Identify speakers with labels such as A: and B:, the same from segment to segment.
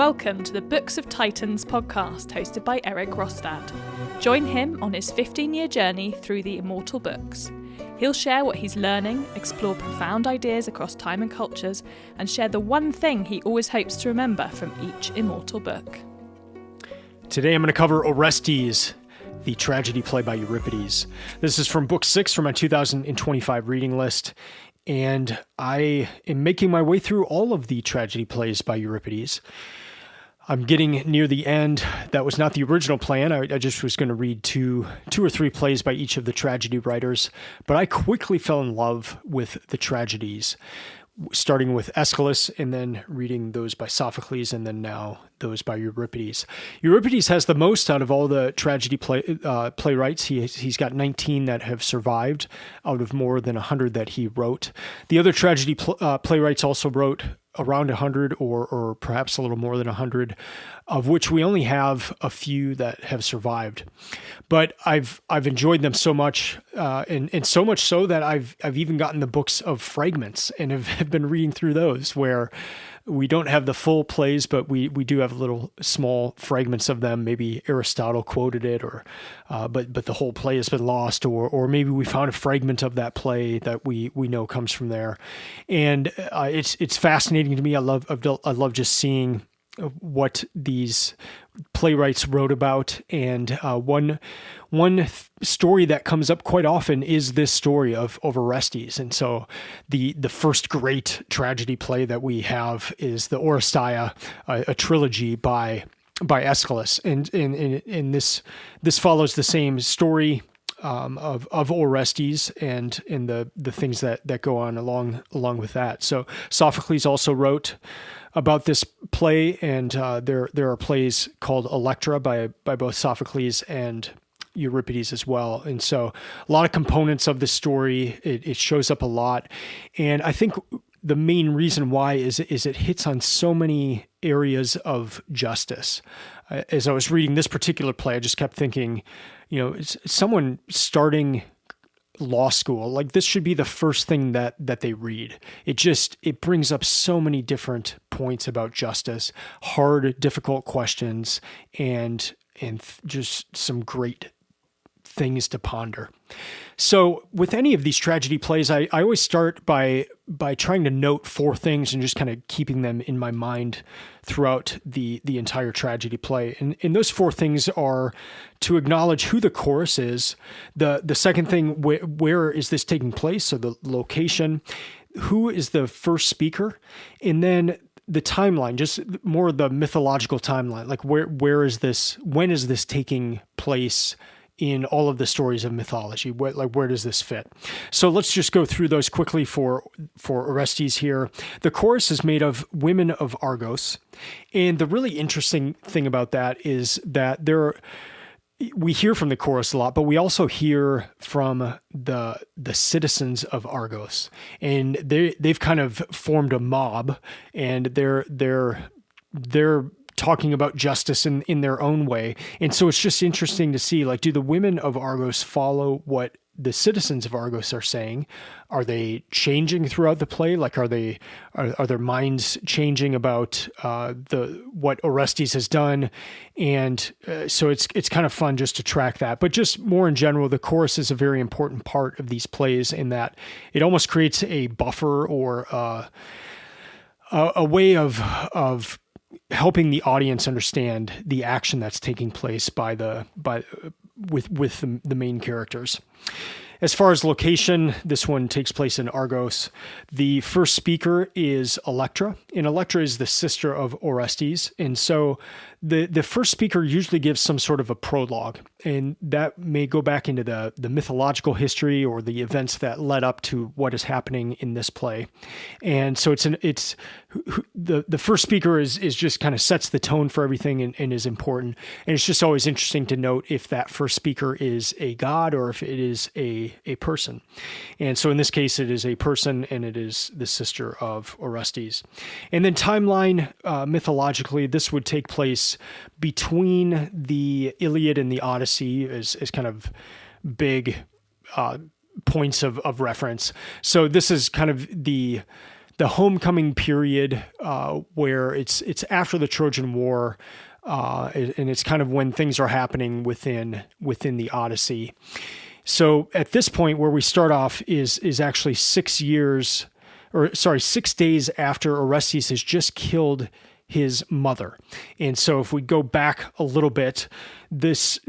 A: Welcome to the Books of Titans podcast hosted by Eric Rostad. Join him on his 15-year journey through the immortal books. He'll share what he's learning, explore profound ideas across time and cultures, and share the one thing he always hopes to remember from each immortal book.
B: Today I'm going to cover Orestes, the tragedy play by Euripides. This is from Book 6 from my 2025 reading list, and I am making my way through all of the tragedy plays by Euripides. I'm getting near the end. That was not the original plan. I just was going to read two or three plays by each of the tragedy writers, but I quickly fell in love with the tragedies, starting with Aeschylus and then reading those by Sophocles and then now those by Euripides. Euripides has the most out of all the tragedy playwrights. He's got 19 that have survived out of more than 100 that he wrote. The other tragedy playwrights also wrote around 100 or perhaps a little more than 100, of which we only have a few that have survived. But I've enjoyed them so much, and so much so that I've even gotten the books of fragments and have been reading through those, where we don't have the full plays, but we do have little small fragments of them. Maybe Aristotle quoted it, or but the whole play has been lost, or maybe we found a fragment of that play that we know comes from there. And it's fascinating to me. I love just seeing what these playwrights wrote about, and one story that comes up quite often is this story of Orestes. And so the first great tragedy play that we have is the Oresteia, a trilogy by Aeschylus, and this follows the same story of Orestes and the things that go on along with that. So Sophocles also wrote about this play, and there are plays called Electra by both Sophocles and Euripides as well. And so a lot of components of the story, it shows up a lot. And I think the main reason why is it hits on so many areas of justice. As I was reading this particular play, I just kept thinking, it's someone starting law school, like this should be the first thing that they read. It brings up so many different points about justice, hard, difficult questions, and just some great things to ponder. So with any of these tragedy plays, I always start by trying to note four things and just kind of keeping them in my mind throughout the entire tragedy play. And those four things are to acknowledge who the chorus is. The second thing, where is this taking place? So the location, who is the first speaker? And then the timeline, just more the mythological timeline, like where is this, when is this taking place in all of the stories of mythology? Where does this fit? So let's just go through those quickly for Orestes here. The chorus is made of women of Argos. And the really interesting thing about that is that we hear from the chorus a lot, but we also hear from the citizens of Argos. And they've kind of formed a mob, and they're talking about justice in their own way. And so it's just interesting to see, do the women of Argos follow what the citizens of Argos are saying? Are they changing throughout the play? Are their minds changing about what Orestes has done? And so it's kind of fun just to track that. But just more in general, the chorus is a very important part of these plays in that it almost creates a buffer or a way of helping the audience understand the action that's taking place with the main characters. As far as location, this one takes place in Argos. The first speaker is Electra, and Electra is the sister of Orestes. And so the first speaker usually gives some sort of a prologue, and that may go back into the mythological history or the events that led up to what is happening in this play. And so the first speaker is just kind of sets the tone for everything and is important. And it's just always interesting to note if that first speaker is a god or if it is a person. And so in this case, it is a person, and it is the sister of Orestes. And then timeline, mythologically, this would take place between the Iliad and the Odyssey as kind of big points of reference. So this is kind of the homecoming period where it's after the Trojan War, and it's kind of when things are happening within the Odyssey. So at this point, where we start off is actually 6 days after Orestes has just killed his mother. And so if we go back a little bit, this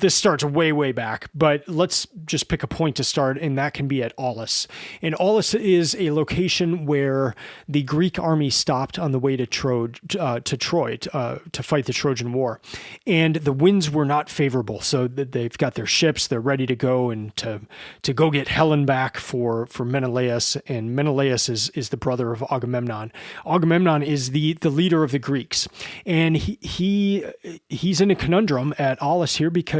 B: starts way, way back, but let's just pick a point to start, and that can be at Aulis. And Aulis is a location where the Greek army stopped on the way to Troy to fight the Trojan War. And the winds were not favorable, so they've got their ships, they're ready to go and to go get Helen back for Menelaus, and Menelaus is the brother of Agamemnon. Agamemnon is the leader of the Greeks, and he's in a conundrum at Aulis here because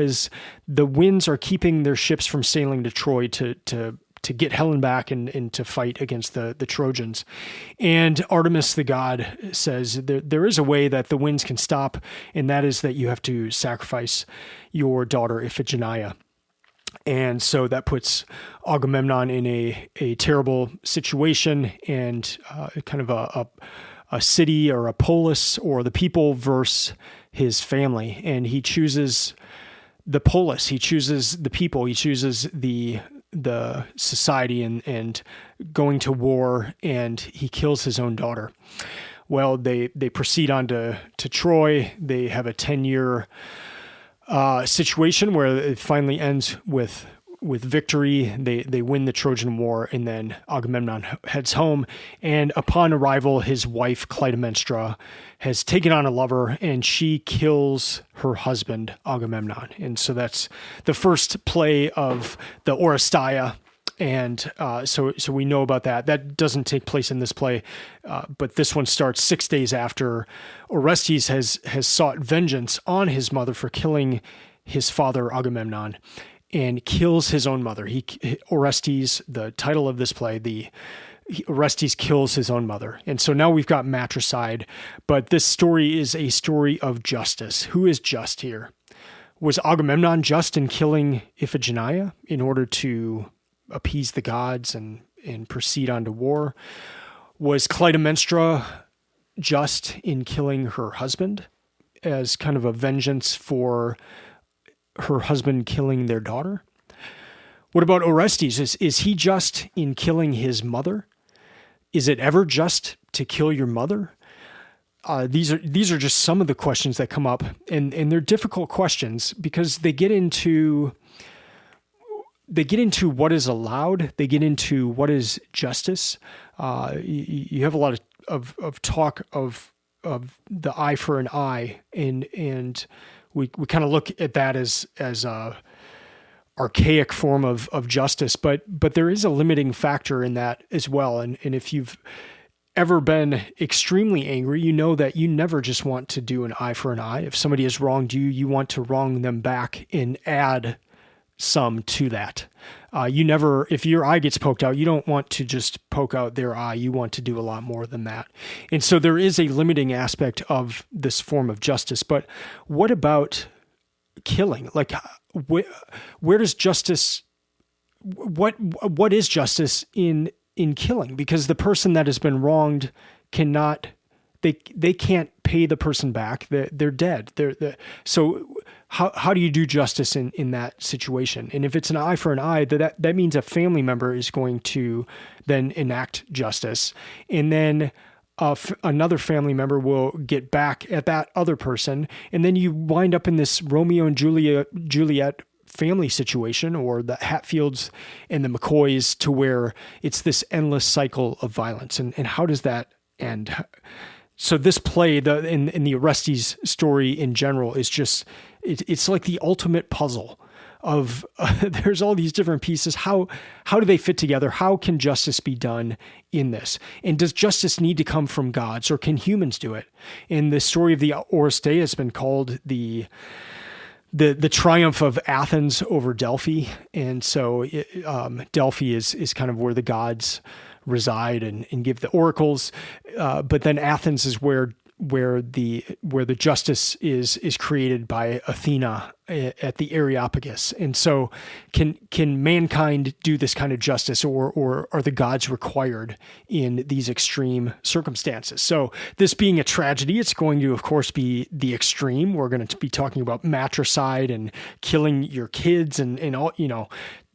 B: the winds are keeping their ships from sailing to Troy to get Helen back and to fight against the Trojans. And Artemis, the god, says there is a way that the winds can stop, and that is that you have to sacrifice your daughter Iphigenia. And so that puts Agamemnon in a terrible situation, and kind of a city or a polis or the people versus his family. And he chooses the polis, he chooses the people, he chooses the society and going to war, and he kills his own daughter. Well, they proceed on to Troy. They have a 10-year situation where it finally ends with victory. They win the Trojan War, and then Agamemnon heads home. And upon arrival, his wife Clytemnestra has taken on a lover, and she kills her husband Agamemnon. And so that's the first play of the Oresteia. And so we know about that. That doesn't take place in this play, but this one starts 6 days after Orestes has sought vengeance on his mother for killing his father Agamemnon, and kills his own mother. Orestes, the title of this play, Orestes kills his own mother. And so now we've got matricide, but this story is a story of justice. Who is just here? Was Agamemnon just in killing Iphigenia in order to appease the gods and proceed on to war? Was Clytemnestra just in killing her husband as kind of a vengeance for her husband killing their daughter? What about Orestes? Is he just in killing his mother? Is it ever just to kill your mother? These are just some of the questions that come up, and they're difficult questions because they get into what is allowed. They get into what is justice. You have a lot of talk of the eye for an eye, and we kind of look at that as a archaic form of justice, but there is a limiting factor in that as well. And if you've ever been extremely angry, you know that you never just want to do an eye for an eye. If somebody has wronged you, you want to wrong them back and add some to that. If your eye gets poked out, you don't want to just poke out their eye. You want to do a lot more than that. And so there is a limiting aspect of this form of justice. But what about killing? Like, where does justice, what is justice in killing? Because the person that has been wronged they can't pay the person back. They're dead. So how do you do justice in that situation? And if it's an eye for an eye, that means a family member is going to then enact justice, and then another family member will get back at that other person, and then you wind up in this Romeo and Juliet family situation, or the Hatfields and the McCoys, to where it's this endless cycle of violence. And how does that end? So this play, in the Orestes story in general, is just, it's like the ultimate puzzle of there's all these different pieces. How do they fit together? How can justice be done in this? And does justice need to come from gods, or can humans do it? And the story of the Oresteia has been called the triumph of Athens over Delphi. And so Delphi is kind of where the gods reside and give the oracles. But then Athens is where the justice is created by Athena at the Areopagus. And so can mankind do this kind of justice, or are the gods required in these extreme circumstances? So this being a tragedy, it's going to, of course, be the extreme. We're going to be talking about matricide and killing your kids and all,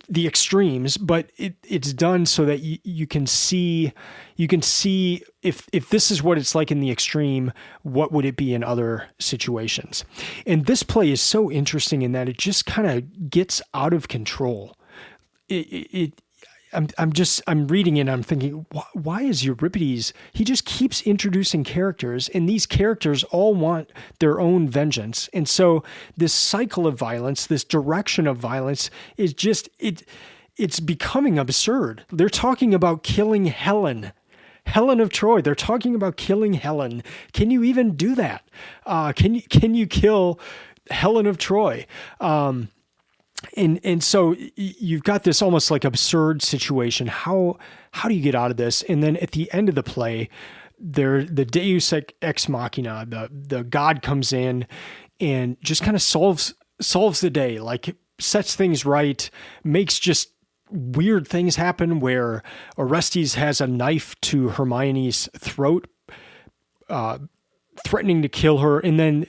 B: the extremes, but it's done so that you can see if this is what it's like in the extreme, what would it be in other situations? And this play is so interesting in that it just kind of gets out of control. I'm reading it and I'm thinking, why is Euripides? He just keeps introducing characters, and these characters all want their own vengeance. And so this cycle of violence, this direction of violence is just, it's becoming absurd. They're talking about killing Helen of Troy. They're talking about killing Helen. Can you even do that? Can you kill Helen of Troy? And so you've got this almost like absurd situation. How do you get out of this? And then at the end of the play, the Deus ex machina, the God comes in and just kind of solves the day, like sets things right, makes just weird things happen where Orestes has a knife to Hermione's throat, threatening to kill her, and then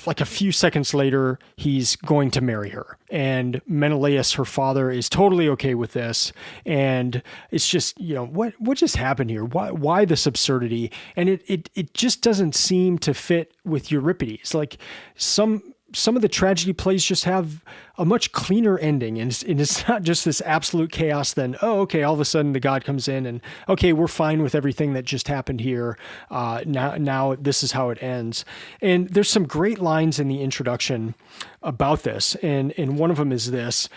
B: like a few seconds later, he's going to marry her. And Menelaus, her father, is totally okay with this. And it's just, what just happened here? Why this absurdity? And it just doesn't seem to fit with Euripides. Like some of the tragedy plays just have a much cleaner ending, and it's not just this absolute chaos. Then, all of a sudden the God comes in and, okay, we're fine with everything that just happened here. Now this is how it ends. And there's some great lines in the introduction about this, and one of them is this.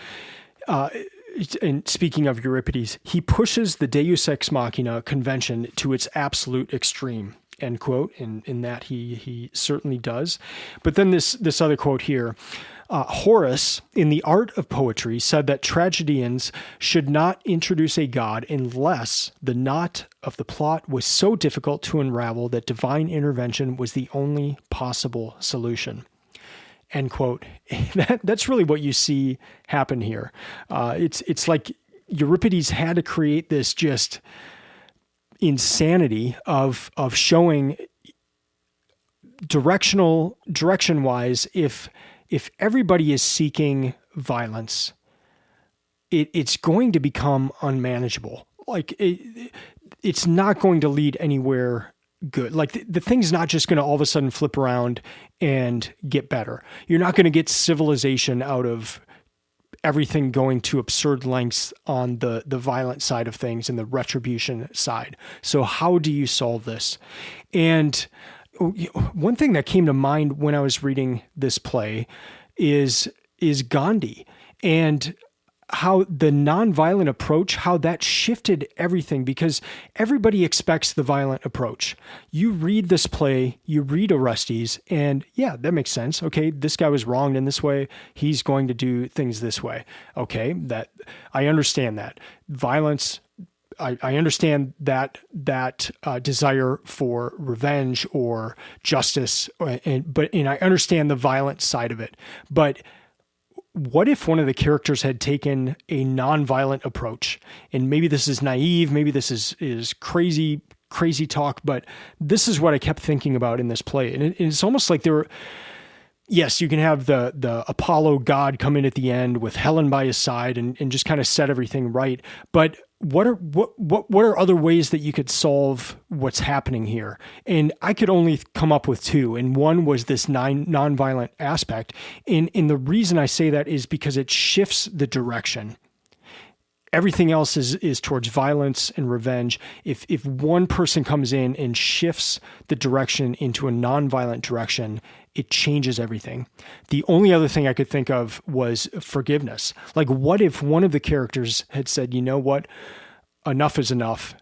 B: And speaking of Euripides, he pushes the Deus ex machina convention to its absolute extreme. End quote. In that he certainly does. But then this other quote here, Horace, in The Art of Poetry, said that tragedians should not introduce a god unless the knot of the plot was so difficult to unravel that divine intervention was the only possible solution. End quote. That's really what you see happen here. It's like Euripides had to create this just insanity of showing direction wise, if everybody is seeking violence, it's going to become unmanageable. Like it's not going to lead anywhere good. Like the thing's not just going to all of a sudden flip around and get better. You're not going to get civilization out of everything going to absurd lengths on the violent side of things and the retribution side. So how do you solve this? And one thing that came to mind when I was reading this play is Gandhi, and how the nonviolent approach, how that shifted everything, because everybody expects the violent approach. You read this play, you read Orestes, and yeah, that makes sense. Okay, this guy was wronged in this way. He's going to do things this way. Okay, that I understand that. Violence, I understand that desire for revenge or justice, and I understand the violent side of it. But what if one of the characters had taken a nonviolent approach? And maybe this is naive, maybe this is crazy talk, but this is what I kept thinking about in this play. And it's almost like yes, you can have the Apollo god come in at the end with Helen by his side and just kind of set everything right. But what are other ways that you could solve what's happening here? And I could only come up with two. And one was this nonviolent aspect. And the reason I say that is because it shifts the direction. Everything else is towards violence and revenge. If one person comes in and shifts the direction into a nonviolent direction, it changes everything. The only other thing I could think of was forgiveness. Like, what if one of the characters had said, you know what, enough is enough.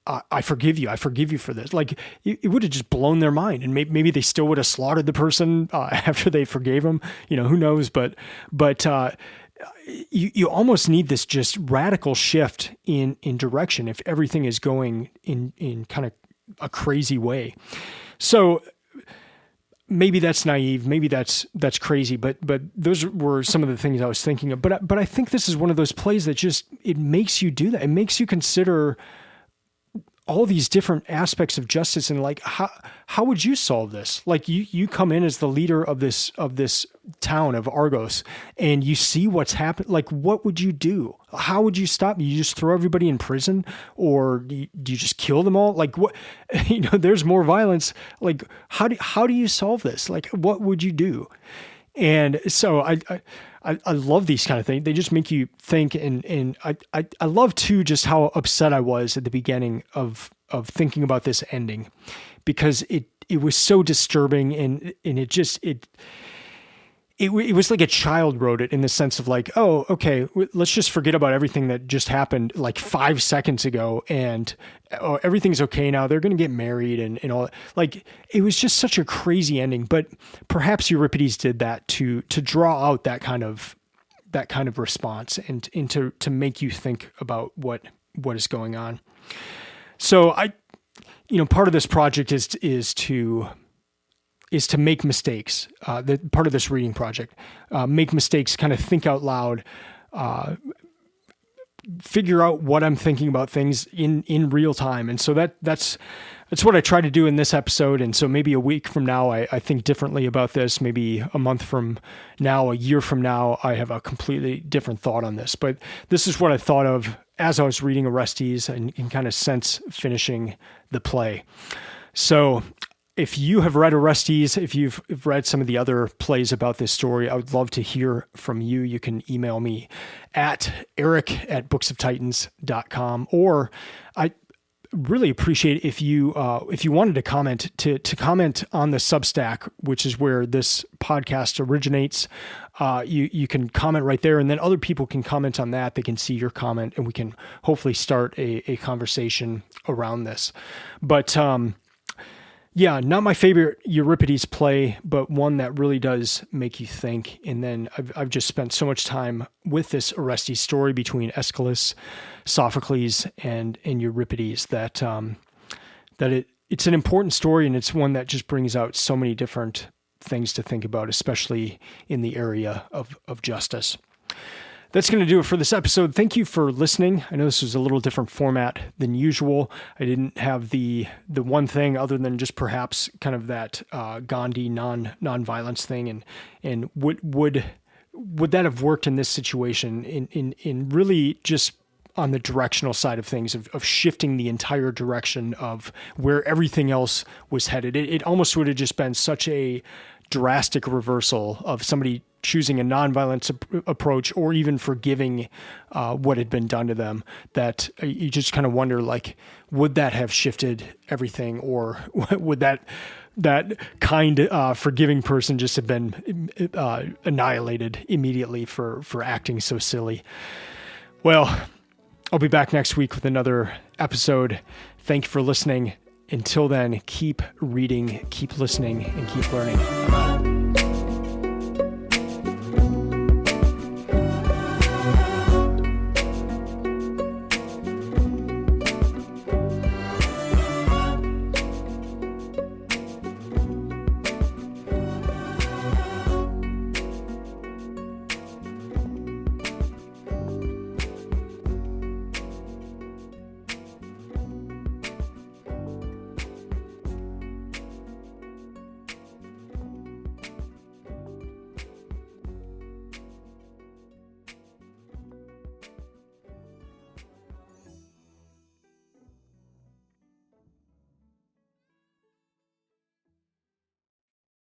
B: I forgive you. I forgive you for this. Like, it would have just blown their mind, and maybe they still would have slaughtered the person after they forgave him. Who knows? But you almost need this just radical shift in direction if everything is going in kind of a crazy way. So maybe that's naive, maybe that's crazy, but those were some of the things I was thinking of. But I think this is one of those plays that just, it makes you do that. It makes you consider all these different aspects of justice, and like, how would you solve this? Like you come in as the leader of this town of Argos, and you see what's happened. Like, what would you do? How would you stop? You just throw everybody in prison, or do you just kill them all? Like, what, there's more violence. Like, how do you solve this? Like, what would you do? And so I love these kind of things. They just make you think, and I love too just how upset I was at the beginning of thinking about this ending, because it was so disturbing, and it was like a child wrote it, in the sense of like, oh, okay, let's just forget about everything that just happened like 5 seconds ago, and everything's okay now. They're going to get married and all. Like, it was just such a crazy ending. But perhaps Euripides did that to draw out that kind of response, and to make you think about what is going on. So part of this project is to make mistakes. Part of this reading project, make mistakes, kind of think out loud, figure out what I'm thinking about things in real time. And so that's what I try to do in this episode. And so maybe a week from now, I think differently about this. Maybe a month from now, a year from now, I have a completely different thought on this. But this is what I thought of as I was reading Orestes and kind of since finishing the play. So if you have read Orestes, if you've read some of the other plays about this story, I would love to hear from you. You can email me at eric@booksoftitans.com, or I really appreciate if you wanted to comment, to comment on the Substack, which is where this podcast originates. You can comment right there, and then other people can comment on that. They can see your comment, and we can hopefully start a conversation around this. But yeah, not my favorite Euripides play, but one that really does make you think. And then I've just spent so much time with this Orestes story between Aeschylus, Sophocles, and Euripides that it's an important story, and it's one that just brings out so many different things to think about, especially in the area of justice. That's going to do it for this episode. Thank you for listening. I know this was a little different format than usual. I didn't have the one thing other than just perhaps kind of that Gandhi non-violence thing, and would that have worked in this situation in really just on the directional side of things, of shifting the entire direction of where everything else was headed. It almost would have just been such a drastic reversal of somebody choosing a nonviolence approach, or even forgiving what had been done to them, that you just kind of wonder, like, would that have shifted everything, or would that kind forgiving person just have been annihilated immediately for acting so silly? Well, I'll be back next week with another episode. Thank you for listening. Until then, keep reading, keep listening, and keep learning. I'm out.